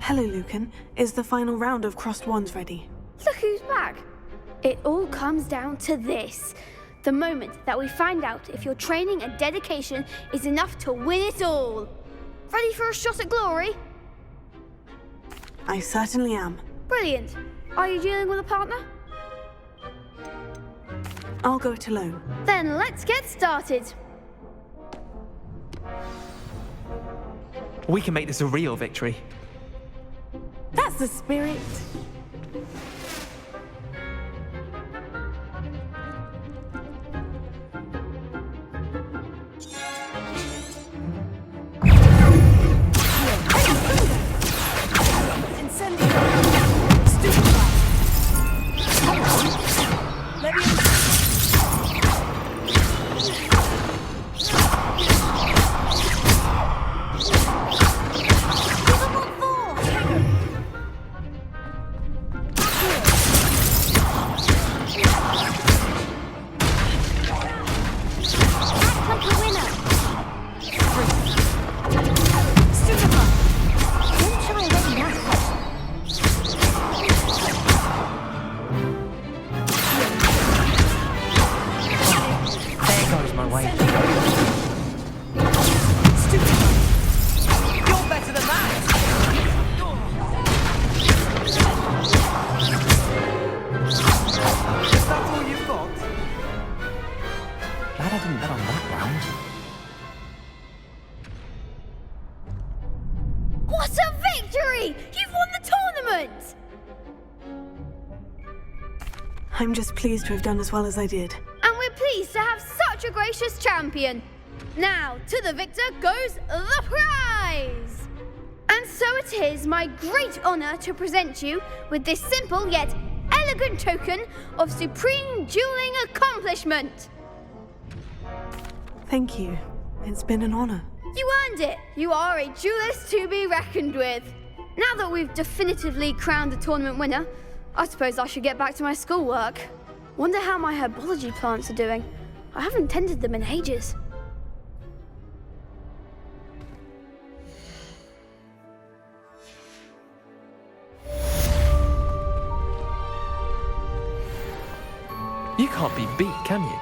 Hello, Lucan. Is the final round of crossed wands ready? Look who's back. It all comes down to this. The moment that we find out if your training and dedication is enough to win it all. Ready for a shot at glory? I certainly am. Brilliant. Are you dealing with a partner? I'll go it alone. Then let's get started. We can make this a real victory. That's the spirit. What a victory! You've won the tournament! I'm just pleased to have done as well as I did. And we're pleased to have such a gracious champion. Now, to the victor goes the prize! And so it is my great honor to present you with this simple yet elegant token of supreme dueling accomplishment. Thank you. It's been an honor. You earned it. You are a duelist to be reckoned with. Now that we've definitively crowned the tournament winner, I suppose I should get back to my schoolwork. Wonder how my herbology plants are doing. I haven't tended them in ages. You can't be beat, can you?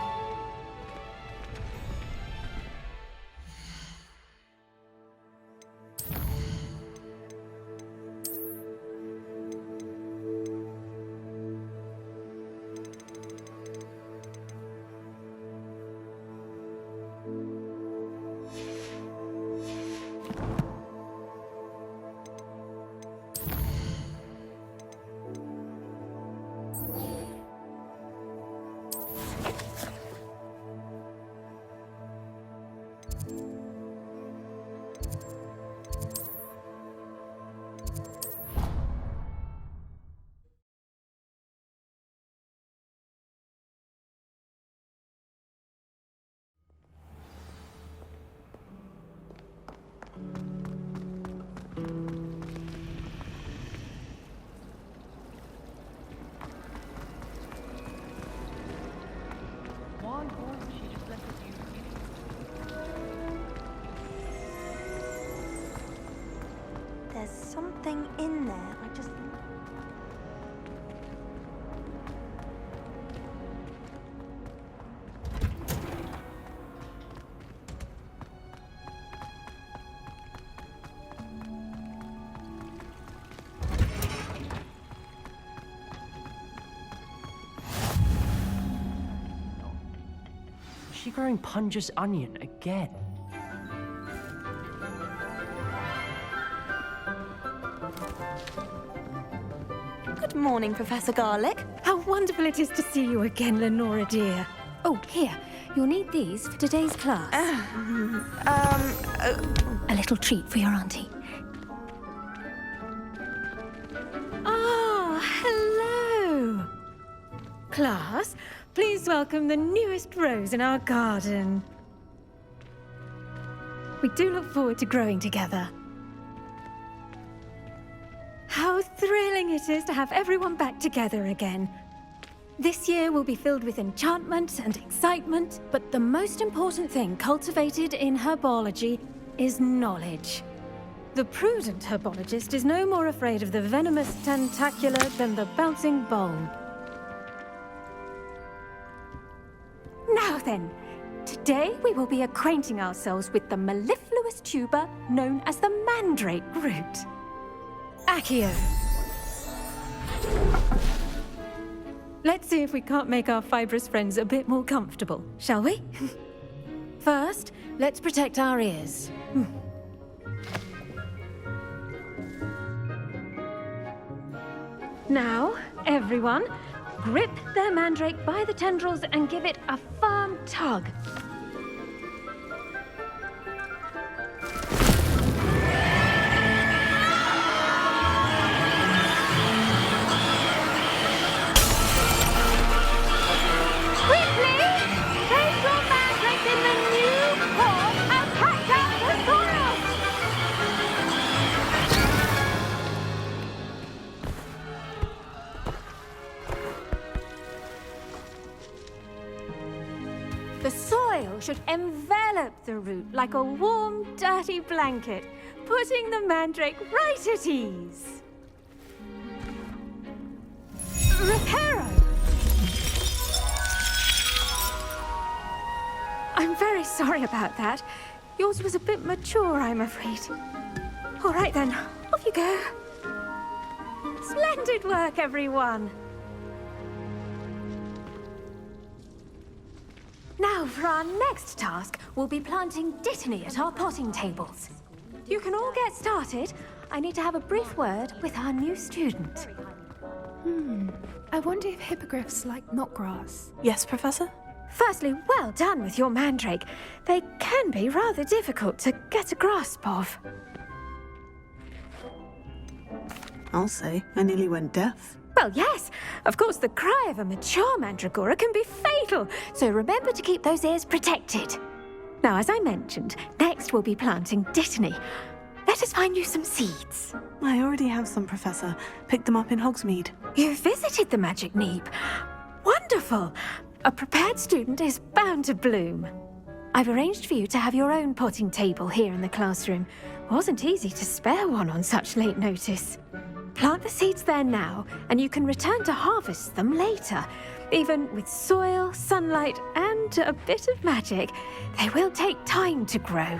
There's something in there. I just... Is she growing Punja's onion again? Good morning, Professor Garlic. How wonderful it is to see you again, Lenora dear. Oh, here, you'll need these for today's class. A little treat for your auntie. Ah, hello. Class, please welcome the newest rose in our garden. We do look forward to growing together. How thrilling it is to have everyone back together again. This year will be filled with enchantment and excitement, but the most important thing cultivated in herbology is knowledge. The prudent herbologist is no more afraid of the venomous tentacular than the bouncing bowl. Now then, today we will be acquainting ourselves with the mellifluous tuber known as the mandrake root. Accio. Let's see if we can't make our fibrous friends a bit more comfortable, shall we? First, let's protect our ears. Now, everyone, grip their mandrake by the tendrils and give it a firm tug. Quickly, place your mandrake in the new pot and pack out the soil. The soil should envelop the root like a warm, dirty blanket, putting the mandrake right at ease. Reparo! I'm very sorry about that. Yours was a bit mature, I'm afraid. All right then, off you go. Splendid work, everyone. Now, for our next task, we'll be planting dittany at our potting tables. You can all get started. I need to have a brief word with our new student. I wonder if hippogriffs like knotgrass. Yes, Professor? Firstly, well done with your mandrake. They can be rather difficult to get a grasp of. I'll say, I nearly went deaf. Well, yes. Of course, the cry of a mature mandragora can be fatal, so remember to keep those ears protected. Now, as I mentioned, next we'll be planting dittany. Let us find you some seeds. I already have some, Professor. Picked them up in Hogsmeade. You visited the Magic Neep. Wonderful. A prepared student is bound to bloom. I've arranged for you to have your own potting table here in the classroom. Wasn't easy to spare one on such late notice. Plant the seeds there now, and you can return to harvest them later. Even with soil, sunlight, and a bit of magic, they will take time to grow.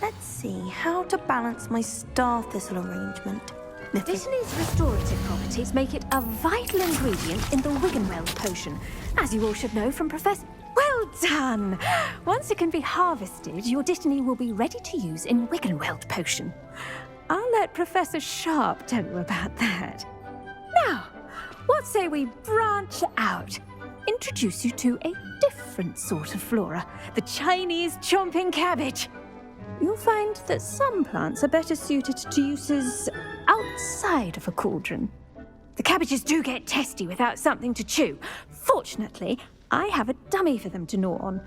Let's see how to balance my star thistle arrangement. Dittany's restorative properties make it a vital ingredient in the Wiggenweld potion, as you all should know from Professor... Well done! Once it can be harvested, your dittany will be ready to use in Wiggenweld potion. I'll let Professor Sharp tell you about that. Now, what say we branch out? Introduce you to a different sort of flora, the Chinese chomping cabbage. You'll find that some plants are better suited to uses outside of a cauldron. The cabbages do get testy without something to chew. Fortunately, I have a dummy for them to gnaw on.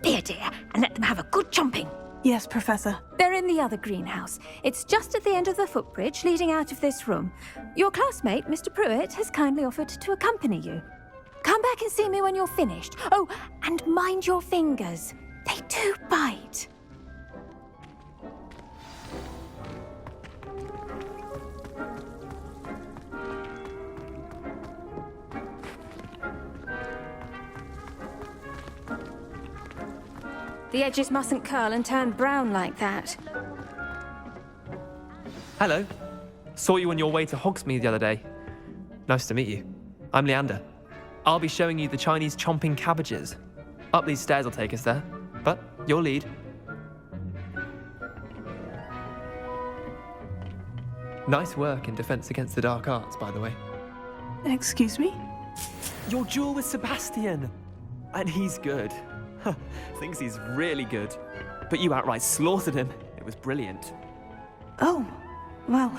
Be a dear and let them have a good chomping. Yes, Professor. They're in the other greenhouse. It's just at the end of the footbridge leading out of this room. Your classmate, Mr. Pruitt, has kindly offered to accompany you. Come back and see me when you're finished. Oh, and mind your fingers. They do bite. The edges mustn't curl and turn brown like that. Hello. Saw you on your way to Hogsmeade the other day. Nice to meet you. I'm Leander. I'll be showing you the Chinese chomping cabbages. Up these stairs will take us there, but your lead. Nice work in Defense Against the Dark Arts, by the way. Excuse me? Your duel with Sebastian! And he's good. Thinks he's really good. But you outright slaughtered him. It was brilliant. Oh, well,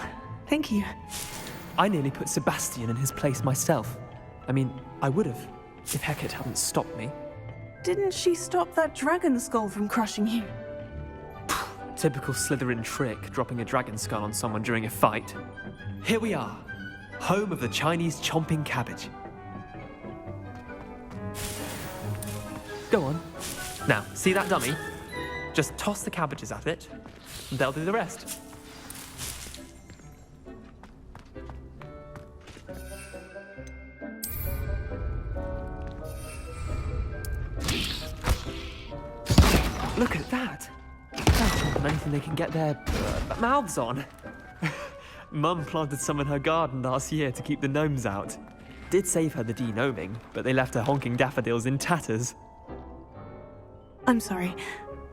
thank you. I nearly put Sebastian in his place myself. I mean, I would have, if Hecate hadn't stopped me. Didn't she stop that dragon skull from crushing you? Typical Slytherin trick, dropping a dragon skull on someone during a fight. Here we are, home of the Chinese chomping cabbage. Go on. Now, see that dummy? Just toss the cabbages at it, They'll do the rest. Look at that! They'll chomp on anything they can get their mouths on. Mum planted some in her garden last year to keep the gnomes out. Did save her the de-gnoming, but they left her honking daffodils in tatters. I'm sorry.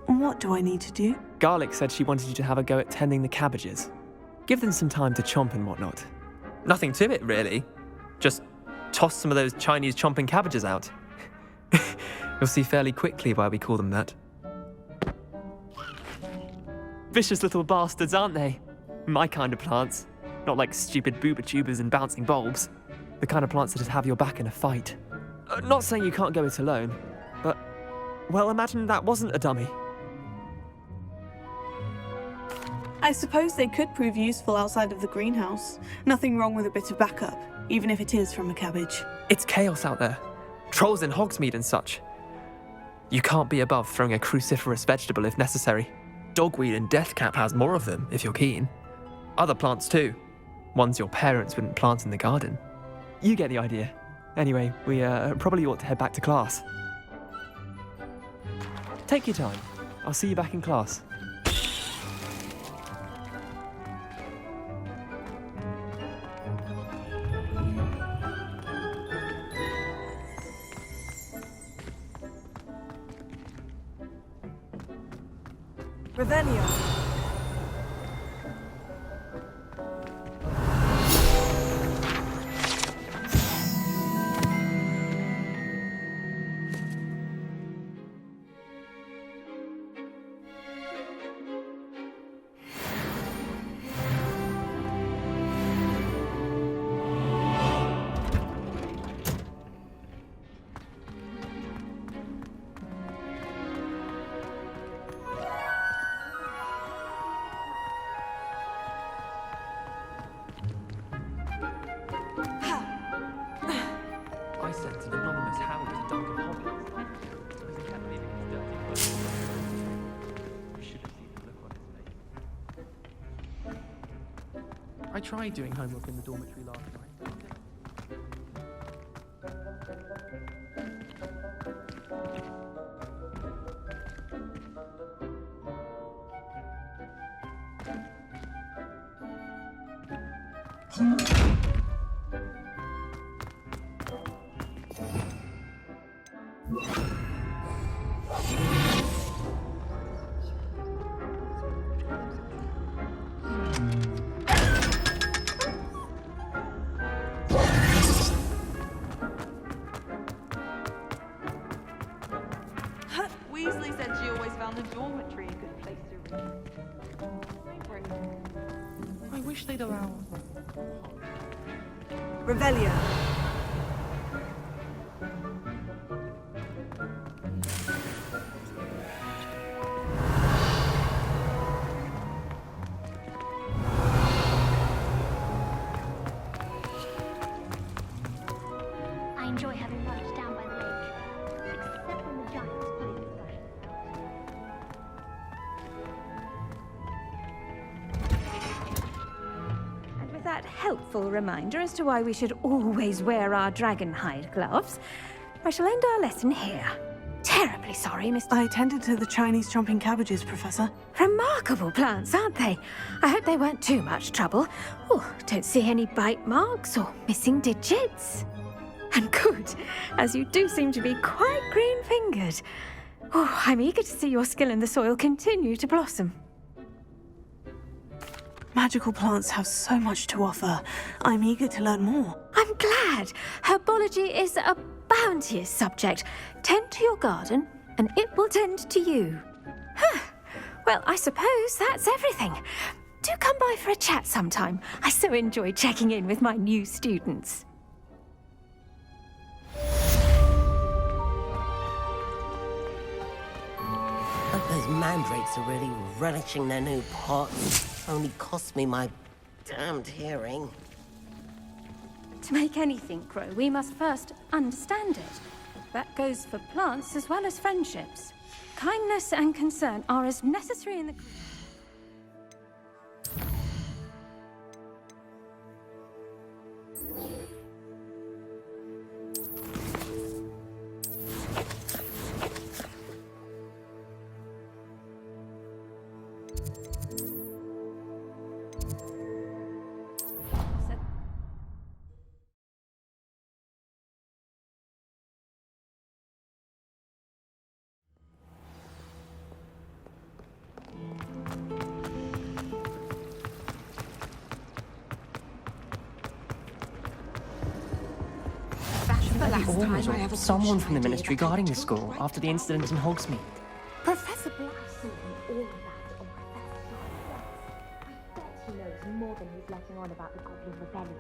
What do I need to do? Garlic said she wanted you to have a go at tending the cabbages. Give them some time to chomp and whatnot. Nothing to it, really. Just toss some of those Chinese chomping cabbages out. You'll see fairly quickly why we call them that. Vicious little bastards, aren't they? My kind of plants. Not like stupid booba tubers and bouncing bulbs. The kind of plants that'd have your back in a fight. Not saying you can't go it alone, but, well, imagine that wasn't a dummy. I suppose they could prove useful outside of the greenhouse. Nothing wrong with a bit of backup, even if it is from a cabbage. It's chaos out there. Trolls in Hogsmeade and such. You can't be above throwing a cruciferous vegetable if necessary. Dogweed and deathcap has more of them, if you're keen. Other plants too. Ones your parents wouldn't plant in the garden. You get the idea. Anyway, we probably ought to head back to class. Take your time. I'll see you back in class. Revelio. I sent an anonymous hound to dunk of hobbies because he kept leaving his dirty clothes. You should have seen the look on his face. I tried doing homework in the dormitory last night. Weasley said she always found the dormitory a good place to read. I wish they'd allow. Revelio. I enjoy having lunch down by the lake, except when the giants play with And with that helpful reminder as to why we should always wear our dragon hide gloves, I shall end our lesson here. Terribly sorry, Mr. I tended to the Chinese chomping cabbages, Professor. Remarkable plants, aren't they? I hope they weren't too much trouble. Oh, don't see any bite marks or missing digits. And good, as you do seem to be quite green-fingered. Oh, I'm eager to see your skill in the soil continue to blossom. Magical plants have so much to offer. I'm eager to learn more. I'm glad. Herbology is a bounteous subject. Tend to your garden, and it will tend to you. Huh. Well, I suppose that's everything. Do come by for a chat sometime. I so enjoy checking in with my new students. Hope those mandrakes are really relishing their new pots. Only cost me my damned hearing. To make anything grow, we must first understand it. That goes for plants as well as friendships. Kindness and concern are as necessary in the... always or someone from the ministry guarding the school after the incident in Hogsmeade. Professor Black told me all of that on Professor Black. I bet he knows more than he's letting on about the Goblin Rebellion.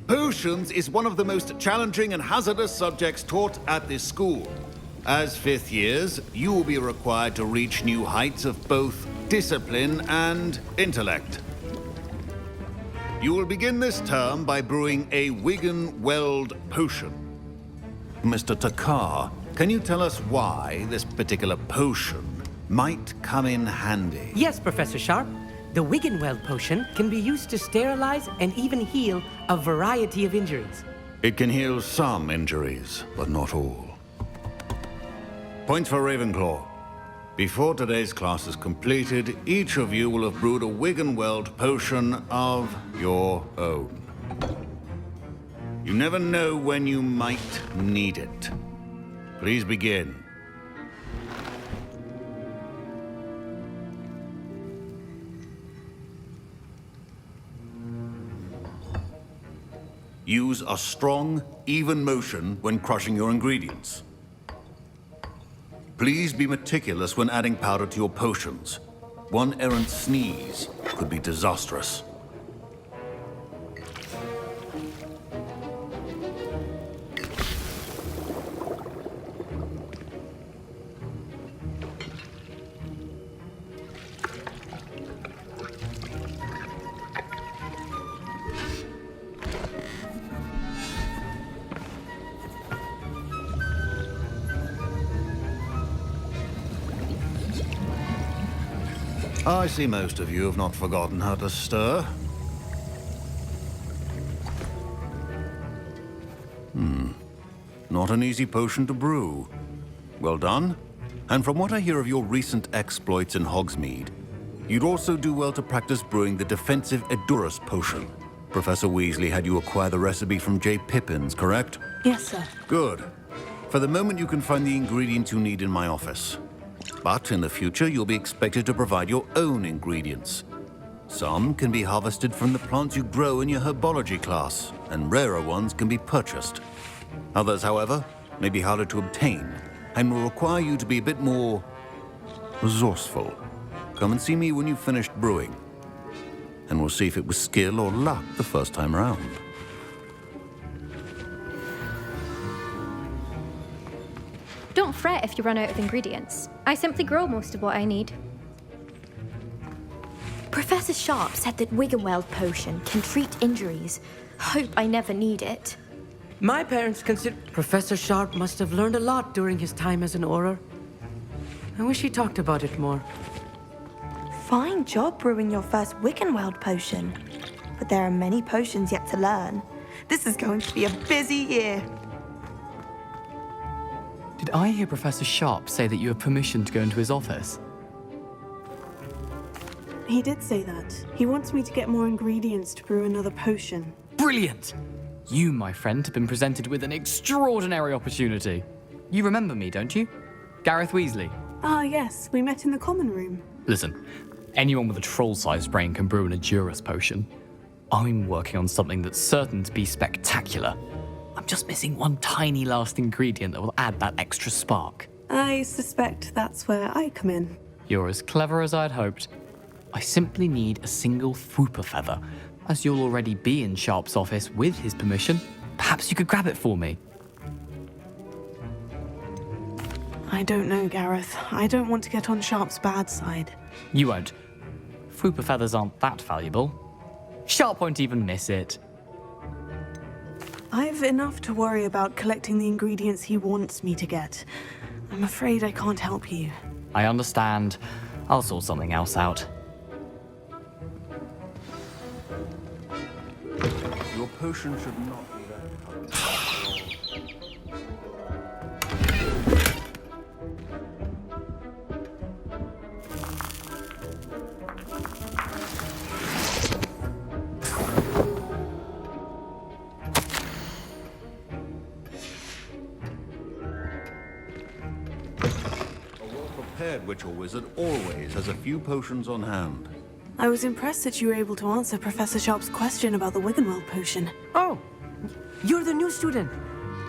Potions is one of the most challenging and hazardous subjects taught at this school. As fifth years, you will be required to reach new heights of both discipline and intellect. You will begin this term by brewing a Wiggenweld potion. Mr. Takar, can you tell us why this particular potion might come in handy? Yes, Professor Sharp. The Wiggenweld potion can be used to sterilize and even heal a variety of injuries. It can heal some injuries, but not all. Points for Ravenclaw. Before today's class is completed, each of you will have brewed a Wiggenweld potion of your own. You never know when you might need it. Please begin. Use a strong, even motion when crushing your ingredients. Please be meticulous when adding powder to your potions. One errant sneeze could be disastrous. I see most of you have not forgotten how to stir. Not an easy potion to brew. Well done. And from what I hear of your recent exploits in Hogsmeade, you'd also do well to practice brewing the defensive Edurus potion. Professor Weasley had you acquire the recipe from J. Pippin's, correct? Yes, sir. Good. For the moment, you can find the ingredients you need in my office. But in the future, you'll be expected to provide your own ingredients. Some can be harvested from the plants you grow in your Herbology class, and rarer ones can be purchased. Others, however, may be harder to obtain, and will require you to be a bit more resourceful. Come and see me when you've finished brewing, and we'll see if it was skill or luck the first time around. Don't fret if you run out of ingredients. I simply grow most of what I need. Professor Sharp said that Wiggenweld potion can treat injuries. Hope I never need it. My parents consider Professor Sharp must have learned a lot during his time as an Auror. I wish he talked about it more. Fine job brewing your first Wiggenweld potion. But there are many potions yet to learn. This is going to be a busy year. Did I hear Professor Sharp say that you have permission to go into his office? He did say that. He wants me to get more ingredients to brew another potion. Brilliant! You, my friend, have been presented with an extraordinary opportunity. You remember me, don't you? Gareth Weasley. Ah, yes. We met in the common room. Listen, anyone with a troll-sized brain can brew an Edurus potion. I'm working on something that's certain to be spectacular. I'm just missing one tiny last ingredient that will add that extra spark. I suspect that's where I come in. You're as clever as I'd hoped. I simply need a single Fwooper feather. As you'll already be in Sharp's office with his permission, perhaps you could grab it for me. I don't know, Gareth. I don't want to get on Sharp's bad side. You won't. Fwooper feathers aren't that valuable. Sharp won't even miss it. I've enough to worry about collecting the ingredients he wants me to get. I'm afraid I can't help you. I understand. I'll sort something else out. Your potion should not be that well-prepared witch or wizard always has a few potions on hand. I was impressed that you were able to answer Professor Sharp's question about the Wiggenweld potion. Oh, you're the new student.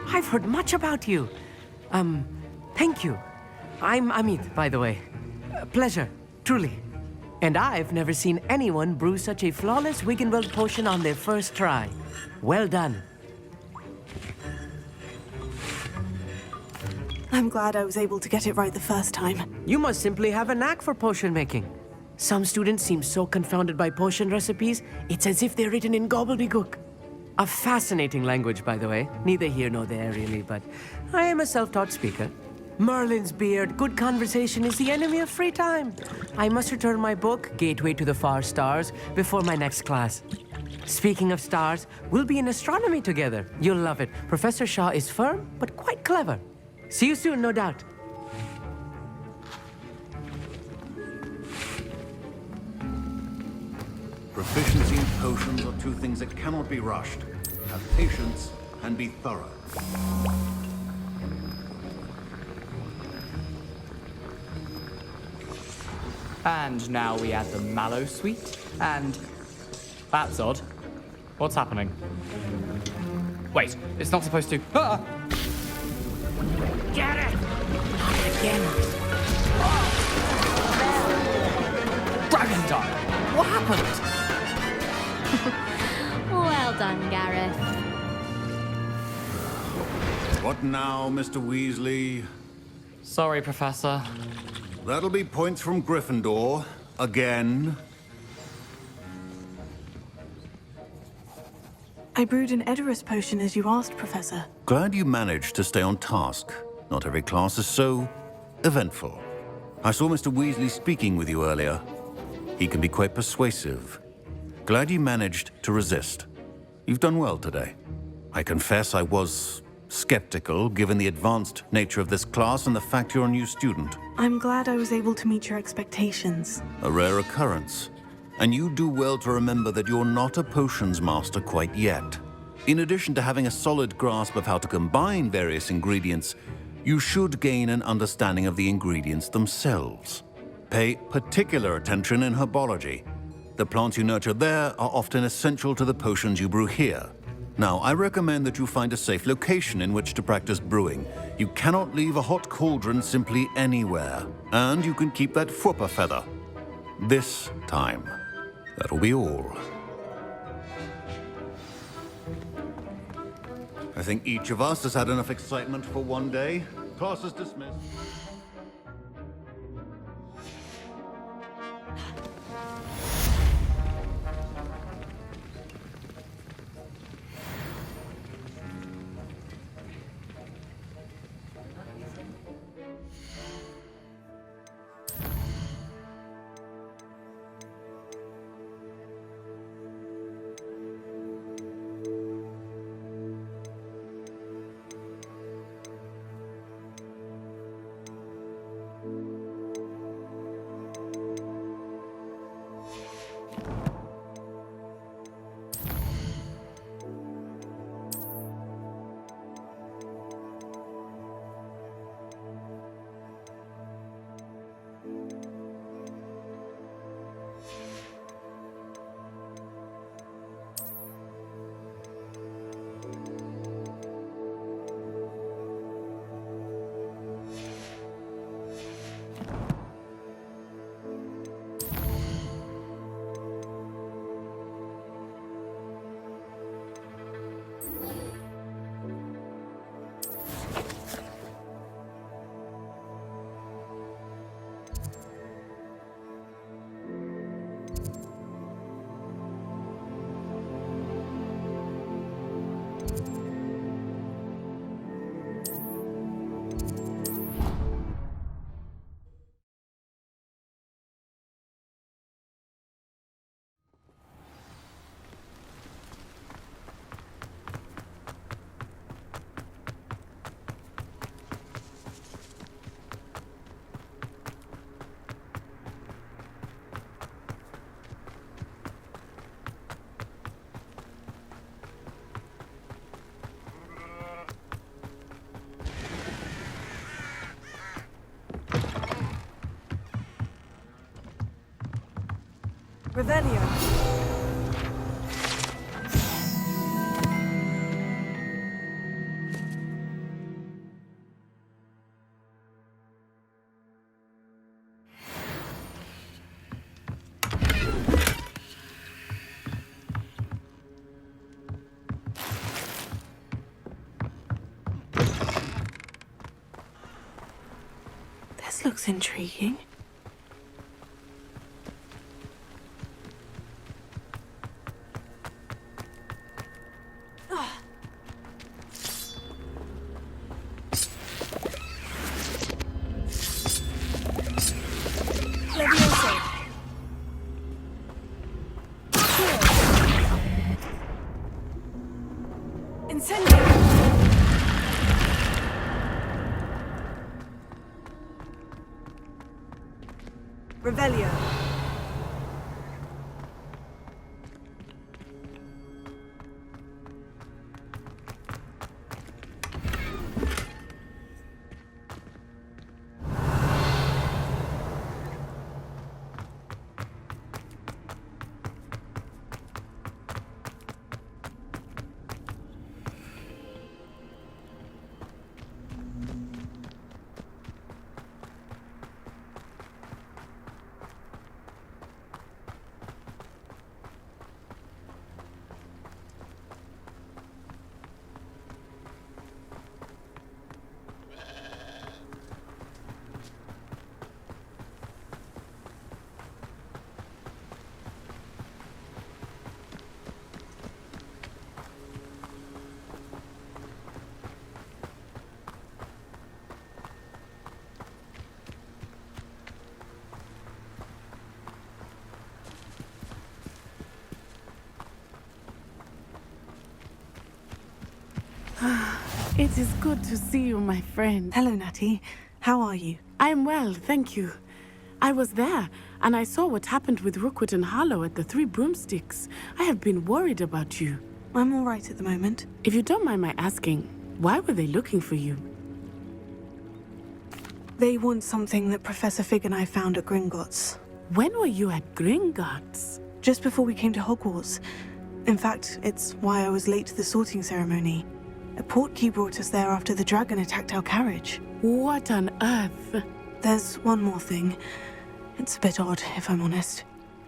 I've heard much about you. Thank you. I'm Amit, by the way. Pleasure, truly. And I've never seen anyone brew such a flawless Wiggenweld potion on their first try. Well done. I'm glad I was able to get it right the first time. You must simply have a knack for potion making. Some students seem so confounded by potion recipes, it's as if they're written in gobbledygook. A fascinating language, by the way. Neither here nor there, really, but I am a self-taught speaker. Merlin's beard, good conversation is the enemy of free time. I must return my book, Gateway to the Far Stars, before my next class. Speaking of stars, we'll be in astronomy together. You'll love it. Professor Shaw is firm, but quite clever. See you soon, no doubt. Proficiency in potions are two things that cannot be rushed. Have patience and be thorough. And now we add the mallow sweet, and that's odd. What's happening? Wait, it's not supposed to. Ah! Get it! Not again. Dragon Dart! What happened? Well done, Gareth. What now, Mr. Weasley? Sorry, Professor. That'll be points from Gryffindor. Again. I brewed an Edorus potion as you asked, Professor. Glad you managed to stay on task. Not every class is so eventful. I saw Mr. Weasley speaking with you earlier. He can be quite persuasive. Glad you managed to resist. You've done well today. I confess I was skeptical, given the advanced nature of this class and the fact you're a new student. I'm glad I was able to meet your expectations. A rare occurrence. And you do well to remember that you're not a potions master quite yet. In addition to having a solid grasp of how to combine various ingredients, you should gain an understanding of the ingredients themselves. Pay particular attention in herbology. The plants you nurture there are often essential to the potions you brew here. Now, I recommend that you find a safe location in which to practice brewing. You cannot leave a hot cauldron simply anywhere. And you can keep that Fwooper feather. This time. That'll be all. I think each of us has had enough excitement for one day. Class is dismissed. Revelio. This looks intriguing. Revelio. It is good to see you, my friend. Hello, Natty. How are you? I'm well, thank you. I was there, and I saw what happened with Rookwood and Harlow at the Three Broomsticks. I have been worried about you. I'm all right at the moment. If you don't mind my asking, why were they looking for you? They want something that Professor Fig and I found at Gringotts. When were you at Gringotts? Just before we came to Hogwarts. In fact, it's why I was late to the sorting ceremony. A portkey brought us there after the dragon attacked our carriage. What on earth? There's one more thing. It's a bit odd, if I'm honest.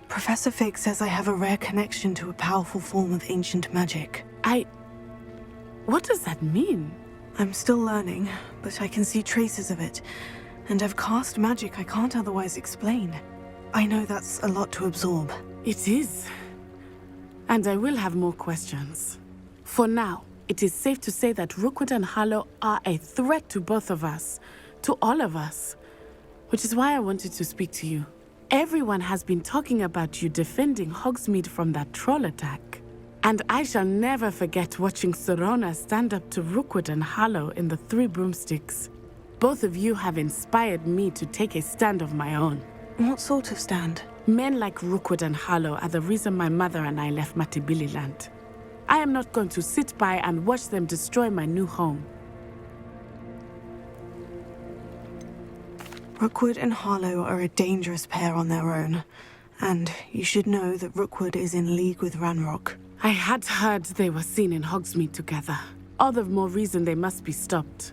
Professor Fig says I have a rare connection to a powerful form of ancient magic. What does that mean? I'm still learning, but I can see traces of it. And I've cast magic I can't otherwise explain. I know that's a lot to absorb. It is. And I will have more questions. For now, it is safe to say that Rookwood and Harlow are a threat to both of us, to all of us, which is why I wanted to speak to you. Everyone has been talking about you defending Hogsmeade from that troll attack. And I shall never forget watching Serona stand up to Rookwood and Harlow in the Three Broomsticks. Both of you have inspired me to take a stand of my own. What sort of stand? Men like Rookwood and Harlow are the reason my mother and I left Matibililand. I am not going to sit by and watch them destroy my new home. Rookwood and Harlow are a dangerous pair on their own. And you should know that Rookwood is in league with Ranrock. I had heard they were seen in Hogsmeade together. All the more reason they must be stopped.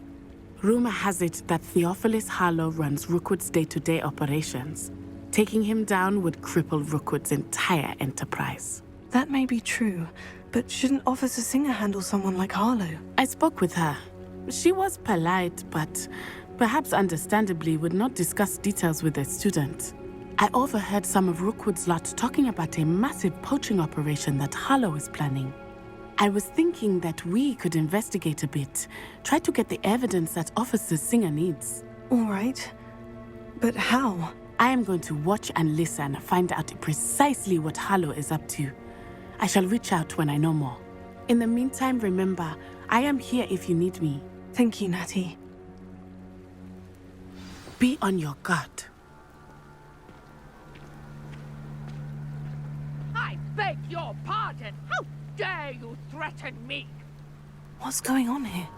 Rumor has it that Theophilus Harlow runs Rookwood's day-to-day operations. Taking him down would cripple Rookwood's entire enterprise. That may be true, but shouldn't Officer Singer handle someone like Harlow? I spoke with her. She was polite, but perhaps understandably would not discuss details with a student. I overheard some of Rookwood's lot talking about a massive poaching operation that Harlow is planning. I was thinking that we could investigate a bit, try to get the evidence that Officer Singer needs. All right. But how? I am going to watch and listen, find out precisely what Harlow is up to. I shall reach out when I know more. In the meantime, remember, I am here if you need me. Thank you, Natty. Be on your guard. I beg your pardon. How dare you threaten me? What's going on here?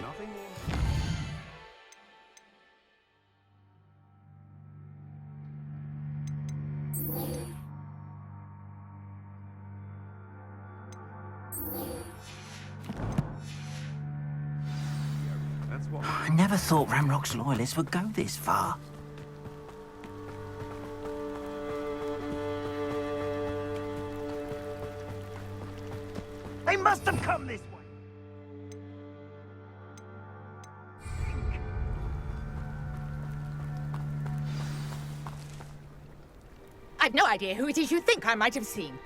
Nothing more. I never thought Ramrock's loyalists would go this far. They must have come this way. I've no idea who it is you think I might have seen.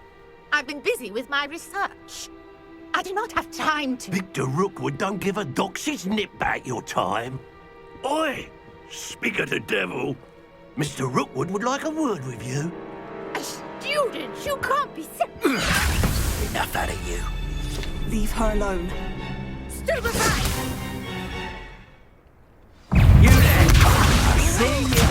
I've been busy with my research. I do not have time to... Victor Rookwood don't give a doxy's nip back your time. Oi! Speak of the devil. Mr. Rookwood would like a word with you. A student? You can't be Enough out of you. Leave her alone. Stand aside! You there! I see you.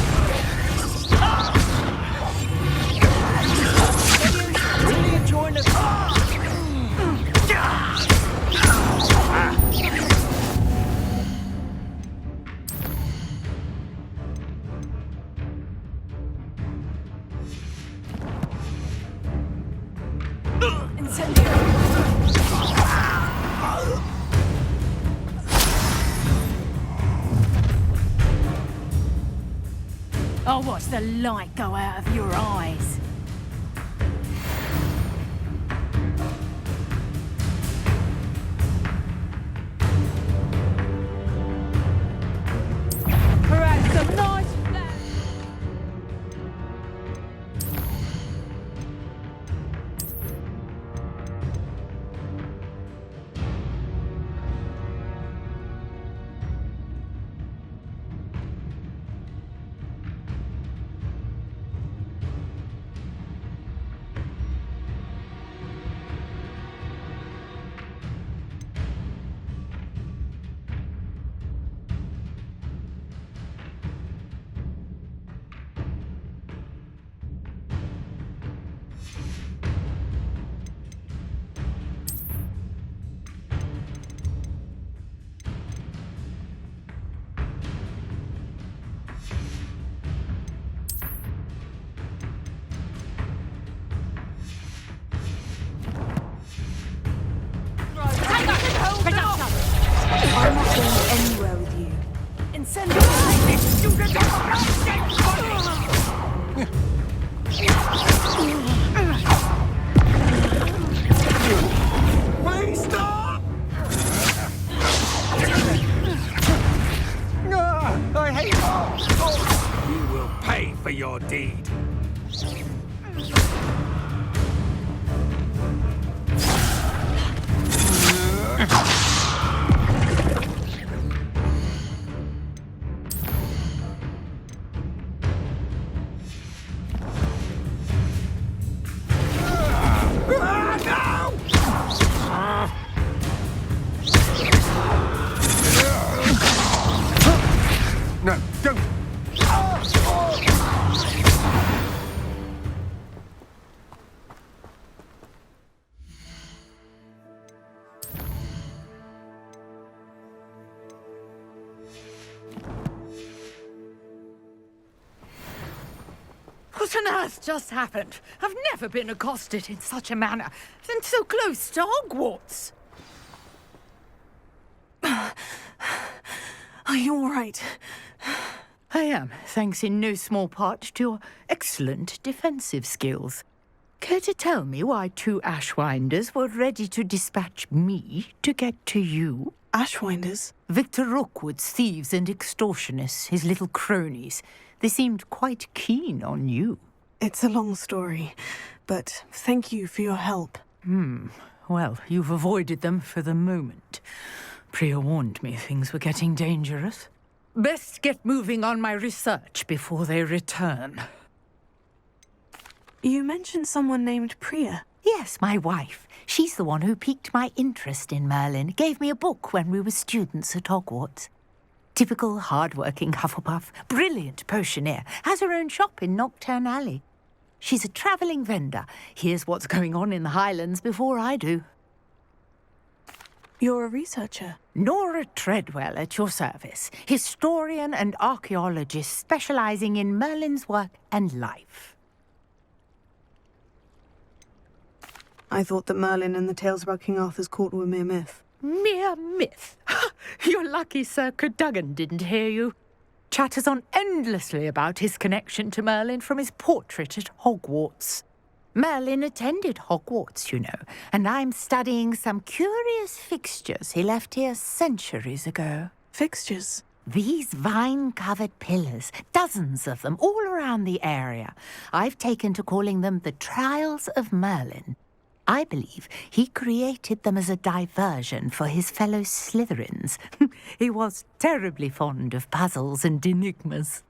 Really enjoying the... I'll watch the light go out of your eyes. Perhaps some nice I'm not going anywhere with you. Please stop! I hate you! You will pay for your deed. No, don't! What on earth just happened? I've never been accosted in such a manner, and so close to Hogwarts. Are you all right? I am, thanks in no small part to your excellent defensive skills. Care to tell me why two Ashwinders were ready to dispatch me to get to you? Ashwinders? Victor Rookwood's thieves and extortionists, his little cronies. They seemed quite keen on you. It's a long story, but thank you for your help. Well, you've avoided them for the moment. Priya warned me things were getting dangerous. Best get moving on my research before they return. You mentioned someone named Priya. Yes, my wife. She's the one who piqued my interest in Merlin. Gave me a book when we were students at Hogwarts. Typical hard-working Hufflepuff. Brilliant potioneer. Has her own shop in Nocturne Alley. She's a travelling vendor. Hears what's going on in the Highlands before I do. You're a researcher? Nora Treadwell at your service. Historian and archaeologist specialising in Merlin's work and life. I thought that Merlin and the tales about King Arthur's court were mere myth. Mere myth. You're lucky Sir Cadogan didn't hear you. Chatters on endlessly about his connection to Merlin from his portrait at Hogwarts. Merlin attended Hogwarts, you know, and I'm studying some curious fixtures he left here centuries ago. Fixtures? These vine-covered pillars, dozens of them, all around the area. I've taken to calling them the Trials of Merlin. I believe he created them as a diversion for his fellow Slytherins. He was terribly fond of puzzles and enigmas.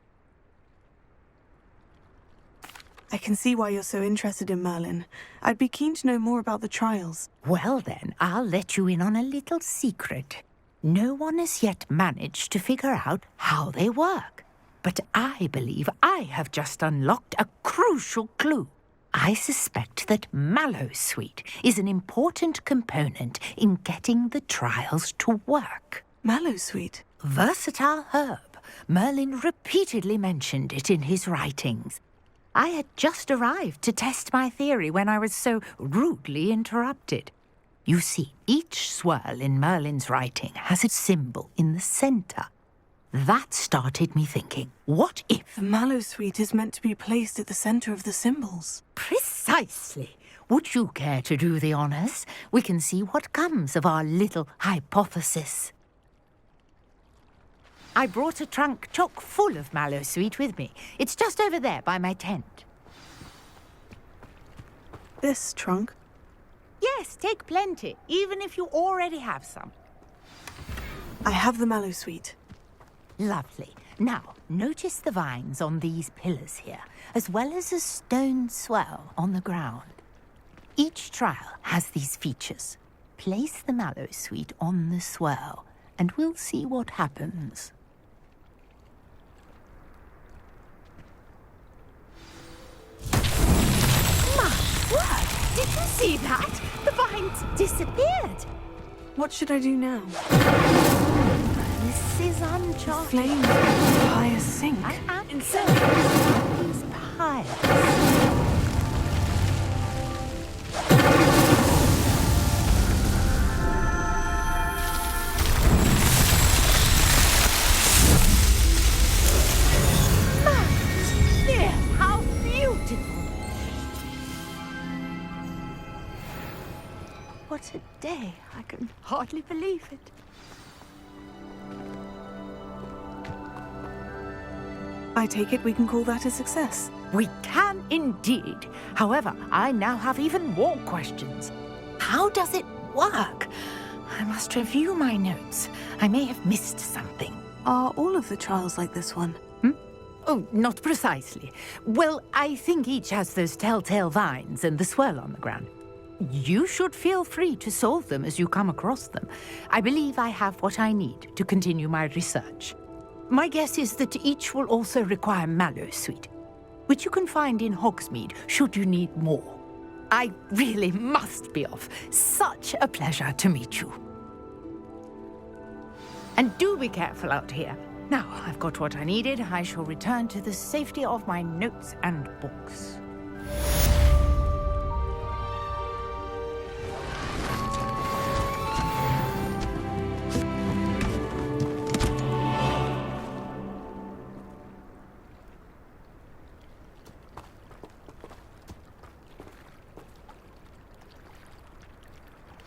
I can see why you're so interested in Merlin. I'd be keen to know more about the trials. Well then, I'll let you in on a little secret. No one has yet managed to figure out how they work. But I believe I have just unlocked a crucial clue. I suspect that Mallowsweet is an important component in getting the trials to work. Mallowsweet? Versatile herb. Merlin repeatedly mentioned it in his writings. I had just arrived to test my theory when I was so rudely interrupted. You see, each swirl in Merlin's writing has a symbol in the centre. That started me thinking, what if... The Mallowsweet is meant to be placed at the centre of the symbols. Precisely. Would you care to do the honours? We can see what comes of our little hypothesis. I brought a trunk chock full of Mallowsweet with me. It's just over there by my tent. This trunk? Yes, take plenty, even if you already have some. I have the Mallowsweet. Lovely. Now, notice the vines on these pillars here, as well as a stone swell on the ground. Each trial has these features. Place the Mallowsweet on the swell, and we'll see what happens. My word! Did you see that? The vines disappeared. What should I do now? This is uncharted. Flames pious sink. I am certain these piles. How beautiful! What a day. I can hardly believe it. I take it we can call that a success. We can indeed. However, I now have even more questions. How does it work? I must review my notes. I may have missed something. Are all of the trials like this one? Oh, not precisely. Well, I think each has those telltale vines and the swirl on the ground. You should feel free to solve them as you come across them. I believe I have what I need to continue my research. My guess is that each will also require Mallowsweet, which you can find in Hogsmeade should you need more. I really must be off. Such a pleasure to meet you. And do be careful out here. Now I've got what I needed. I shall return to the safety of my notes and books.